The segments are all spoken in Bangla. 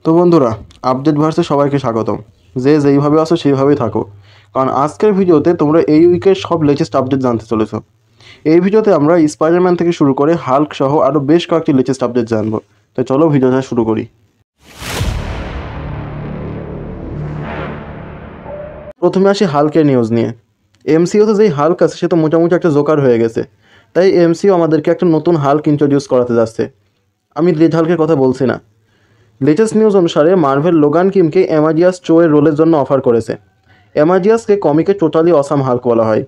তো বন্ধুরা, আপডেট ভার্সে সবাইকে স্বাগতম। যে যেইভাবে আসো সেইভাবেই থাকো, কারণ আজকের ভিডিওতে তোমরা এই উইকের সব লেটেস্ট আপডেট জানতে চলেছো। এই ভিডিওতে আমরা স্পাইডারম্যান থেকে শুরু করে হাল্ক সহ আরও বেশ কয়েকটি লেটেস্ট আপডেট জানবো। তো চলো ভিডিওটা শুরু করি। প্রথমে আসি হাল্কের নিউজ নিয়ে। এমসিইউতে যেই হাল্ক আছে সে তো মোটামুটি একটা জোকার হয়ে গেছে, তাই এমসিইউ আমাদেরকে একটা নতুন হাল্ক ইন্ট্রোডিউস করাতে যাচ্ছে। আমি রেড হাল্কের কথা বলছি না। লেটেস্ট নিউজ অনুসারে মার্ভেল লোগান কিমকে অ্যামাডিয়াস চো এর রোলের জন্য অফার করেছে। অ্যামাডিয়াসকে কমিকে টোটালি অসাম হাল্ক বলা হয়।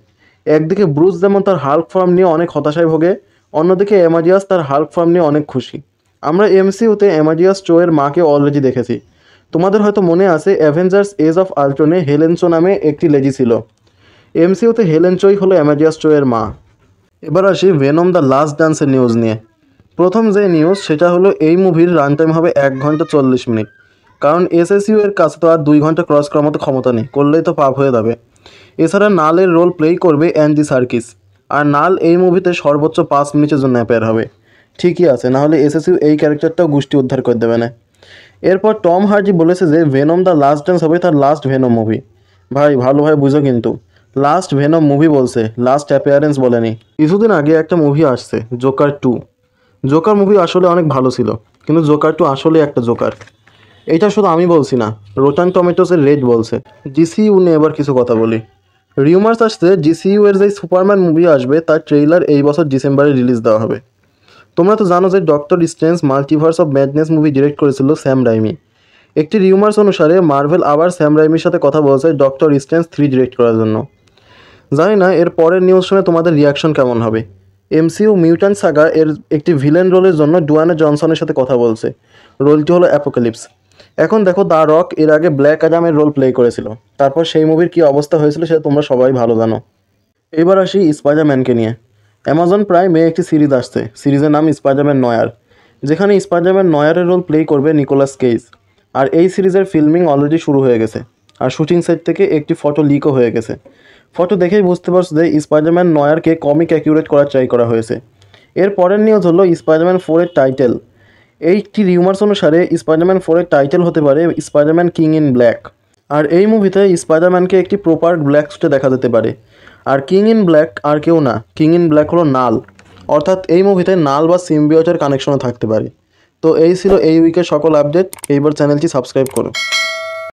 একদিকে ব্রুস যেমন তার হাল্ক ফর্ম নিয়ে অনেক হতাশায় ভোগে, অন্যদিকে অ্যামাডিয়াস তার হাল্ক ফর্ম নিয়ে অনেক খুশি। আমরা এমসিইউতে অ্যামাডিয়াস চো এর মাকে অলরেডি দেখেছি। তোমাদের হয়তো মনে আছে অ্যাভেঞ্জার্স এজ অফ আল্ট্রনে হেলেন চো নামে একটি লেডি ছিল। এমসিইউতে হেলেন চোই হলো অ্যামাডিয়াস চো এর মা। এবার আসি ভেনম দ্য লাস্ট ডান্সের নিউজ নিয়ে। প্রথম যে নিউজ সেটা হলো এই মুভির রান টাইম হবে 1 ঘন্টা 40 মিনিট, কারণ এসএসইউ এর কাছে তো আর 2 ঘন্টা ক্রস করার মতো ক্ষমতা নেই, করলেই তো পাপ হয়ে যাবে। এছাড়া নালের রোল প্লে করবে অ্যান্ডি সার্কিস, আর নাল এই মুভিতে সর্বোচ্চ 5 মিনিটের জন্য অ্যাপেয়ার হবে। ঠিকই আছে, নাহলে এসএসইউ এই ক্যারেক্টারটাও গোষ্ঠী উদ্ধার করে দেবে না। এরপর টম হার্জি বলেছে যে ভেনম দ্য লাস্ট ডান্স হবে তার লাস্ট ভেনম মুভি। ভাই ভালোভাবে বুঝো, কিন্তু লাস্ট ভেনম মুভি বলছে, লাস্ট অ্যাপিয়ারেন্স বলেনি। কিছুদিন আগে একটা মুভি আসছে জোকার 2। জোকার মুভি আসলে অনেক ভালো ছিল, কিন্তু জোকার 2 আসলে একটা জোকার। এইটা শুধু আমি বলছি না, রোটান টমেটোসের রেড বলছে। জিসিইউ নিয়ে এবার কিছু কথা বলি। রিউমার্স আসছে জিসিইউ এর যে সুপারম্যান মুভি আসবে তার ট্রেইলার এই বছর ডিসেম্বরে রিলিজ দেওয়া হবে। তোমরা তো জানো যে doctor strange multiverse of madness movie direct করেছিল স্যাম রাইমি। একটি রিউমার্স অনুসারে মার্ভেল আবার স্যাম রাইমির সাথে কথা বলছে ডক্টর স্ট্রেঞ্জ 3 ডিরেক্ট করার জন্য। জানি না এর পরের নিউজ শুনে তোমাদের রিয়াকশন কেমন হবে। এমসিইউ মিউট্যান্ট সাগা এর একটি ভিলেন রোলের জন্য ডুয়ানে জনসনের সাথে কথা বলছে। রোলটি হলো অ্যাপোক্যালিপস। এখন দেখো দ্য রক এর আগে ব্ল্যাক অ্যাডামের রোল প্লে করেছিল, তারপর সেই মুভির কী অবস্থা হয়েছিল সেটা তোমরা সবাই ভালো জানো। এবার আসি স্পাইডারম্যানকে নিয়ে। অ্যামাজন প্রাইমে একটি সিরিজ আসছে, সিরিজের নাম স্পাইডারম্যান নয়ার, যেখানে স্পাইডারম্যান নয়ারের রোল প্লে করবে নিকোলাস কেজ। আর এই সিরিজের ফিল্মিং অলরেডি শুরু হয়ে গেছে, আর শুটিং সেট থেকে একটি ফটো লিকও হয়ে গেছে। ফটো দেখেই বুঝতে পারছো যে স্পাইডারম্যান নয়ারকে কমিক অ্যাকিউরেট করার ট্রাই করা হয়েছে। এর পরের নিউজ হলো স্পাইডারম্যান 4 এর টাইটেল। এইটি রিউমার্স অনুসারে স্পাইডারম্যান 4 এর টাইটেল হতে পারে স্পাইডারম্যান কিং ইন ব্ল্যাক। আর এই মুভিতে স্পাইডারম্যানকে একটি প্রপার ব্ল্যাক স্যুটে দেখা যেতে পারে। আর কিং ইন ব্ল্যাক আর কেউ না, কিং ইন ব্ল্যাক হলো নাল, অর্থাৎ এই মুভিতে নাল বা সিম্বিওটের কানেকশনও থাকতে পারে। তো এই ছিল এই উইকের সকল আপডেট। এইবার চ্যানেলটি সাবস্ক্রাইব করো।